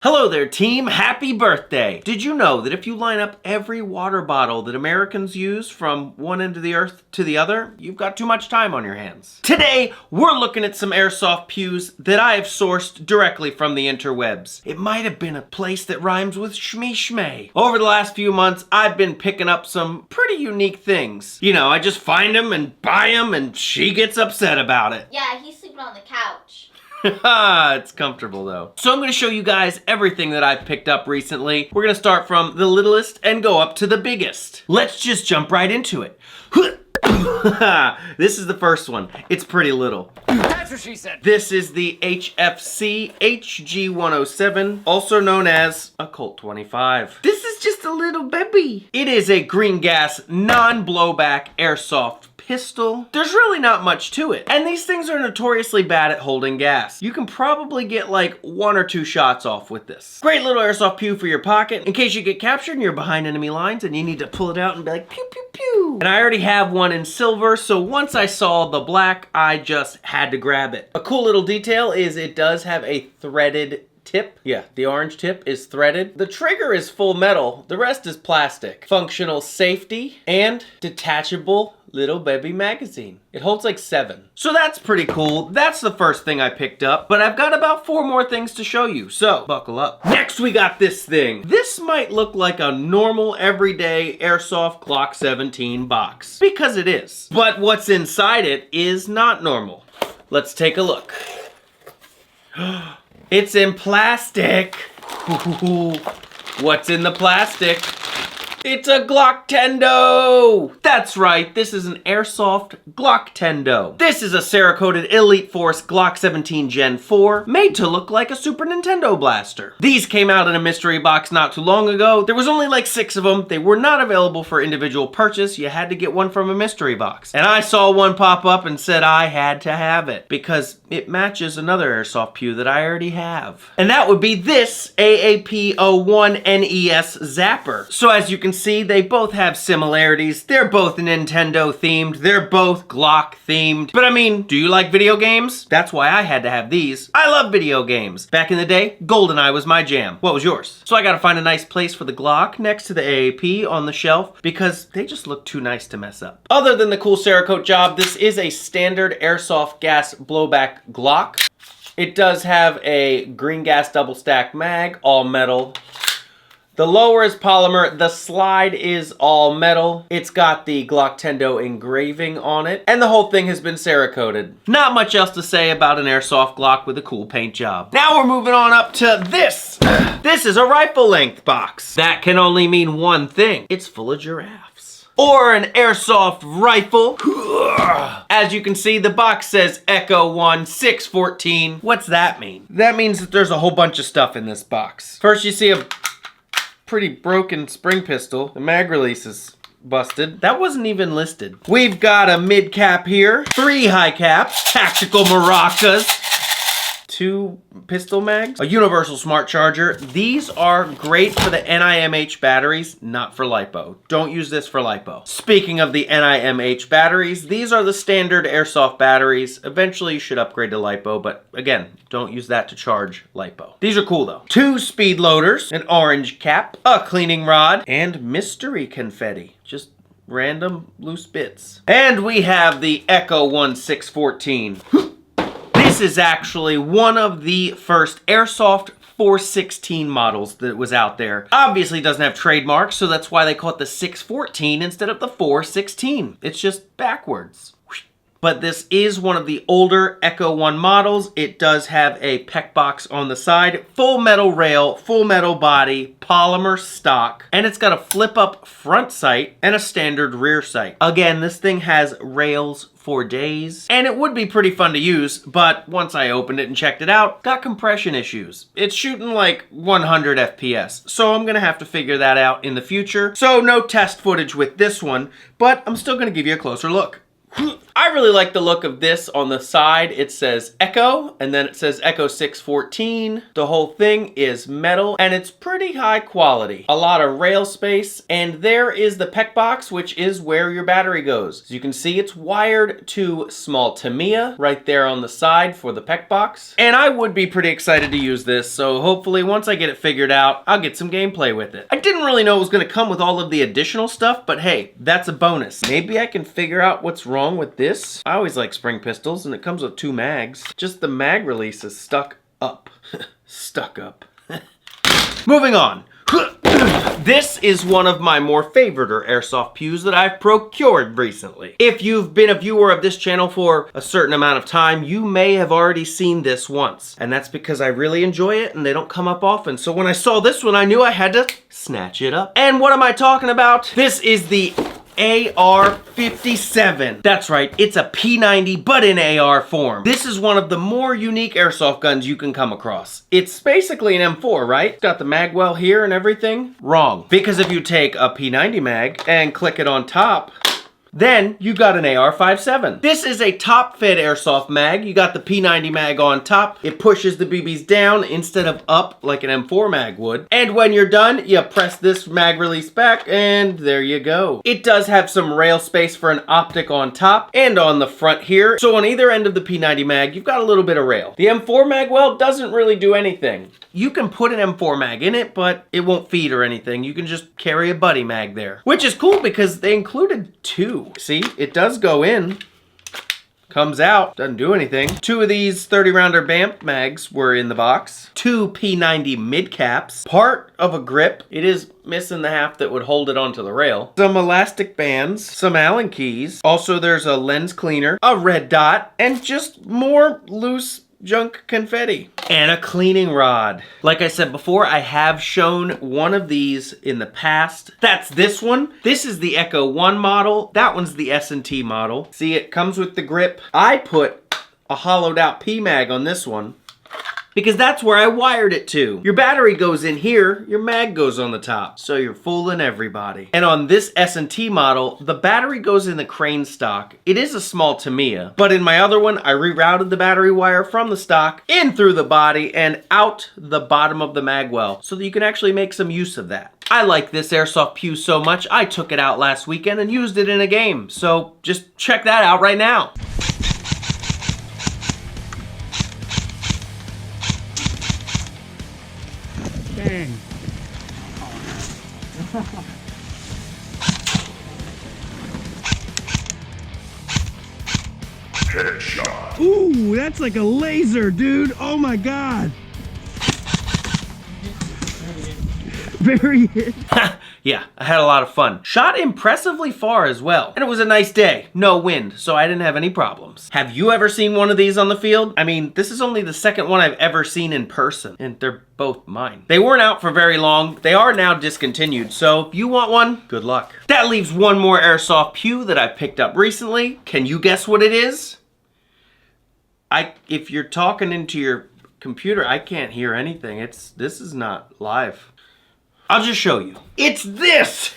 Hello there, team. Happy birthday. Did you know that if you line up every water bottle that Americans use from one end of the earth to the other, you've got too much time on your hands? Today, we're looking at some Airsoft Pews that I have sourced directly from the Interwebs. It might have been a place that rhymes with shmee shmay. Over the last few months, I've been picking up some pretty unique things. You know, I just find them and buy them and she gets upset about it. Yeah, he's sleeping on the couch. It's comfortable though. So I'm going to show you guys everything that I've picked up recently. We're going to start from the littlest and go up to the biggest. Let's just jump right into it. This is the first one. It's pretty little. That's what she said. This is the HFC HG17, also known as a Colt 25. This is just a little baby. It is a green gas, non-blowback airsoft pistol. There's really not much to it. And these things are notoriously bad at holding gas. You can probably get like 1 or 2 shots off with this. Great little airsoft pew for your pocket in case you get captured and you're behind enemy lines and you need to pull it out and be like pew pew pew. And I already have one in silver, so once I saw the black, I just had to grab it. A cool little detail is it does have a threaded tip. Yeah, the orange tip is threaded. The trigger is full metal. The rest is plastic. Functional safety and detachable little baby magazine. It holds like 7. So that's pretty cool. That's the first thing I picked up, but I've got about 4 more things to show you, so buckle up. Next we got this thing. This might look like a normal everyday Airsoft Glock 17 box, because it is. But what's inside it is not normal. Let's take a look. It's in plastic. What's in the plastic? It's a Glock Tendo! That's right, this is an Airsoft Glock Tendo. This is a Cerakoted Elite Force Glock 17 Gen 4, made to look like a Super Nintendo blaster. These came out in a mystery box not too long ago. There was only like 6 of them. They were not available for individual purchase. You had to get one from a mystery box. And I saw one pop up and said I had to have it, because it matches another Airsoft Pew that I already have. And that would be this AAP01 NES Zapper. So as you can see, they both have similarities. They're both Nintendo themed. They're both Glock themed. But I mean, do you like video games? That's why I had to have these. I love video games. Back in the day, GoldenEye was my jam. What was yours? So I gotta find a nice place for the Glock next to the AAP on the shelf because they just look too nice to mess up. Other than the cool Cerakote job, this is a standard airsoft gas blowback Glock. It does have a green gas double stack mag, all metal. The lower is polymer, the slide is all metal. It's got the Glock Tendo engraving on it, and the whole thing has been Cerakoted. Not much else to say about an airsoft Glock with a cool paint job. Now we're moving on up to this. This is a rifle length box. That can only mean one thing. It's full of giraffes. Or an airsoft rifle. As you can see, the box says Echo 1 614. What's that mean? That means that there's a whole bunch of stuff in this box. First you see a pretty broken spring pistol. The mag release is busted. That wasn't even listed. We've got a mid cap here, 3 high caps, tactical maracas, 2 pistol mags, a universal smart charger. These are great for the NIMH batteries, not for LiPo. Don't use this for LiPo. Speaking of the NIMH batteries, these are the standard airsoft batteries. Eventually you should upgrade to LiPo, but again, don't use that to charge LiPo. These are cool though. 2 speed loaders, an orange cap, a cleaning rod, and mystery confetti. Just random loose bits. And we have the Echo 1 614. This is actually one of the first Airsoft 416 models that was out there. Obviously doesn't have trademarks, so that's why they call it the 614 instead of the 416. It's just backwards. But this is one of the older Echo 1 models. It does have a PEC box on the side, full metal rail, full metal body, polymer stock, and it's got a flip-up front sight and a standard rear sight. Again, this thing has rails for days, and it would be pretty fun to use, but once I opened it and checked it out, got compression issues. It's shooting like 100 FPS, so I'm gonna have to figure that out in the future. So no test footage with this one, but I'm still gonna give you a closer look. I really like the look of this. On the side, it says Echo, and then it says Echo 614. The whole thing is metal, and it's pretty high quality. A lot of rail space, and there is the PEC box, which is where your battery goes. As you can see, it's wired to small Tamiya right there on the side for the PEC box. And I would be pretty excited to use this, so hopefully once I get it figured out, I'll get some gameplay with it. I didn't really know it was going to come with all of the additional stuff, but hey, that's a bonus. Maybe I can figure out what's wrong with this. I always like spring pistols, and it comes with 2 mags. Just the mag release is stuck up. Stuck up. Moving on. This is one of my more favorite airsoft pews that I've procured recently. If you've been a viewer of this channel for a certain amount of time, you may have already seen this once. And that's because I really enjoy it and they don't come up often. So when I saw this one, I knew I had to snatch it up. And what am I talking about? This is the AR-57. That's right, it's a P90 but in AR form. This is one of the more unique airsoft guns you can come across. It's basically an M4, right? It's got the mag well here and everything. Wrong. Because if you take a P90 mag and click it on top, then you got an AR-57. This is a top-fed airsoft mag. You got the P90 mag on top. It pushes the BBs down instead of up like an M4 mag would. And when you're done, you press this mag release back and there you go. It does have some rail space for an optic on top and on the front here. So on either end of the P90 mag, you've got a little bit of rail. The M4 mag, well, doesn't really do anything. You can put an M4 mag in it, but it won't feed or anything. You can just carry a buddy mag there, which is cool because they included 2. See, it does go in, comes out, doesn't do anything. 2 of these 30-rounder BAMP mags were in the box. 2 P90 mid caps, part of a grip. It is missing the half that would hold it onto the rail. Some elastic bands, some Allen keys. Also, there's a lens cleaner, a red dot, and just more loose junk confetti. And a cleaning rod. Like I said before, I have shown one of these in the past. That's this one. This is the Echo 1 model. That one's the S&T model. See, it comes with the grip. I put a hollowed out P-mag on this one because that's where I wired it to. Your battery goes in here, your mag goes on the top. So you're fooling everybody. And on this S&T model, the battery goes in the crane stock. It is a small Tamiya, but in my other one, I rerouted the battery wire from the stock in through the body and out the bottom of the mag well so that you can actually make some use of that. I like this airsoft pew so much, I took it out last weekend and used it in a game. So just check that out right now. Dang. Headshot. Ooh, that's like a laser, dude. Oh my god. Very hit. Yeah, I had a lot of fun. Shot impressively far as well. And it was a nice day. No wind, so I didn't have any problems. Have you ever seen one of these on the field? I mean, this is only the second one I've ever seen in person, and they're both mine. They weren't out for very long. They are now discontinued, so if you want one, good luck. That leaves one more airsoft pew that I picked up recently. Can you guess what it is? If you're talking into your computer, I can't hear anything. This is not live. I'll just show you. It's this!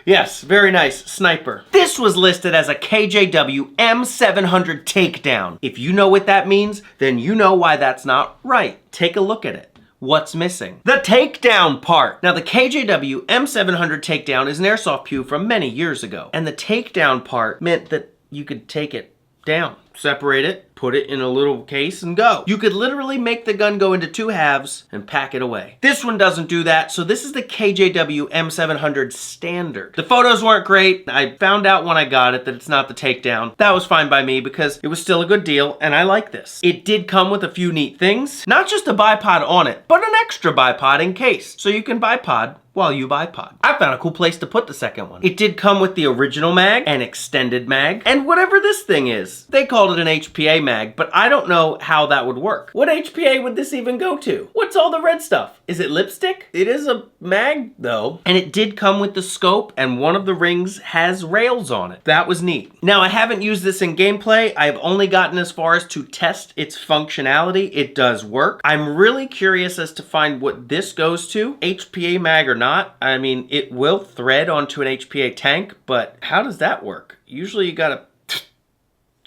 Yes, very nice. Sniper. This was listed as a KJW M700 takedown. If you know what that means, then you know why that's not right. Take a look at it. What's missing? The takedown part. Now, the KJW M700 takedown is an airsoft pew from many years ago. And the takedown part meant that you could take it down, separate it, put it in a little case and go. You could literally make the gun go into 2 halves and pack it away. This one doesn't do that, so this is the KJW M700 standard. The photos weren't great. I found out when I got it that it's not the takedown. That was fine by me because it was still a good deal and I like this. It did come with a few neat things. Not just a bipod on it, but an extra bipod in case. So you can bipod while you bipod. I found a cool place to put the second one. It did come with the original mag, an extended mag, and whatever this thing is. They called it an HPA mag, but I don't know how that would work. What HPA would this even go to? What's all the red stuff? Is it lipstick? It is a mag though. And it did come with the scope and one of the rings has rails on it. That was neat. Now I haven't used this in gameplay. I've only gotten as far as to test its functionality. It does work. I'm really curious as to find what this goes to, HPA mag or not. I mean, it will thread onto an HPA tank, but how does that work? Usually you gotta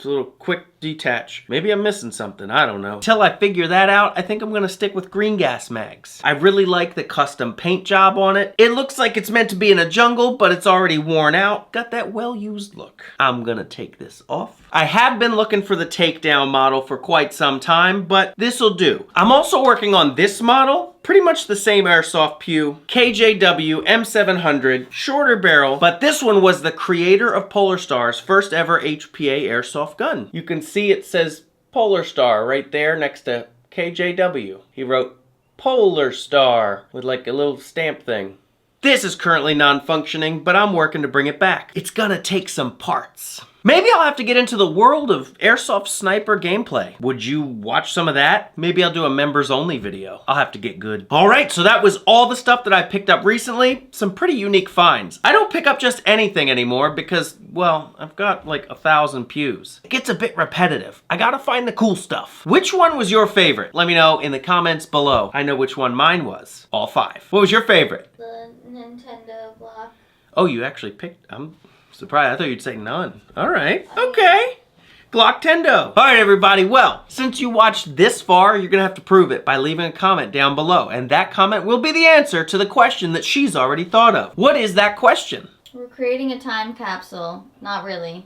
It's a little quick detach. Maybe I'm missing something, I don't know. Till I figure that out, I think I'm gonna stick with green gas mags. I really like the custom paint job on it. It looks like it's meant to be in a jungle, but it's already worn out. Got that well-used look. I'm gonna take this off. I have been looking for the takedown model for quite some time, but this'll do. I'm also working on this model. Pretty much the same Airsoft Pew, KJW M700, shorter barrel, but this one was the creator of Polar Star's first ever HPA airsoft gun. You can see it says Polar Star right there next to KJW. He wrote Polar Star with like a little stamp thing. This is currently non-functioning, but I'm working to bring it back. It's gonna take some parts. Maybe I'll have to get into the world of airsoft sniper gameplay. Would you watch some of that? Maybe I'll do a members only video. I'll have to get good. All right, so that was all the stuff that I picked up recently. Some pretty unique finds. I don't pick up just anything anymore because, well, I've got like 1,000 pews. It gets a bit repetitive. I gotta find the cool stuff. Which one was your favorite? Let me know in the comments below. I know which one mine was. All 5. What was your favorite? The Nintendo Glock. Oh, you actually picked, I'm surprised. I thought you'd say none. All right, okay. Glock Tendo. All right, everybody. Well, since you watched this far, you're gonna have to prove it by leaving a comment down below. And that comment will be the answer to the question that she's already thought of. What is that question? We're creating a time capsule. Not really.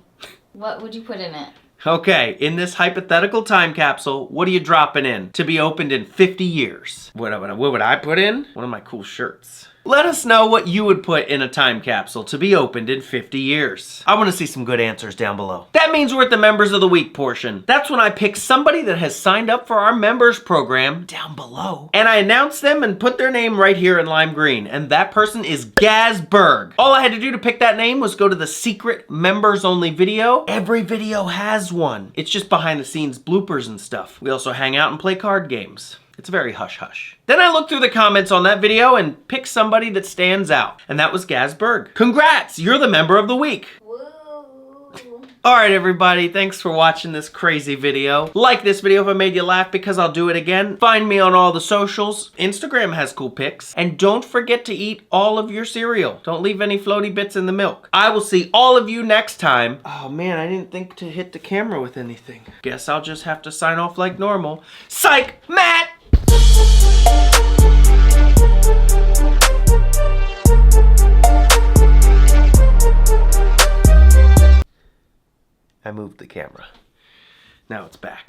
What would you put in it? Okay, in this hypothetical time capsule, what are you dropping in to be opened in 50 years? What would I put in? One of my cool shirts. Let us know what you would put in a time capsule to be opened in 50 years. I want to see some good answers down below. That means we're at the Members of the Week portion. That's when I pick somebody that has signed up for our members program down below. And I announce them and put their name right here in lime green. And that person is Gazberg. All I had to do to pick that name was go to the secret members only video. Every video has one. It's just behind the scenes bloopers and stuff. We also hang out and play card games. It's very hush-hush. Then I looked through the comments on that video and picked somebody that stands out. And that was Gazberg. Congrats, you're the member of the week. Woo! All right, everybody, thanks for watching this crazy video. Like this video if I made you laugh because I'll do it again. Find me on all the socials. Instagram has cool pics. And don't forget to eat all of your cereal. Don't leave any floaty bits in the milk. I will see all of you next time. Oh man, I didn't think to hit the camera with anything. Guess I'll just have to sign off like normal. Psych, Matt! I moved the camera. Now it's back.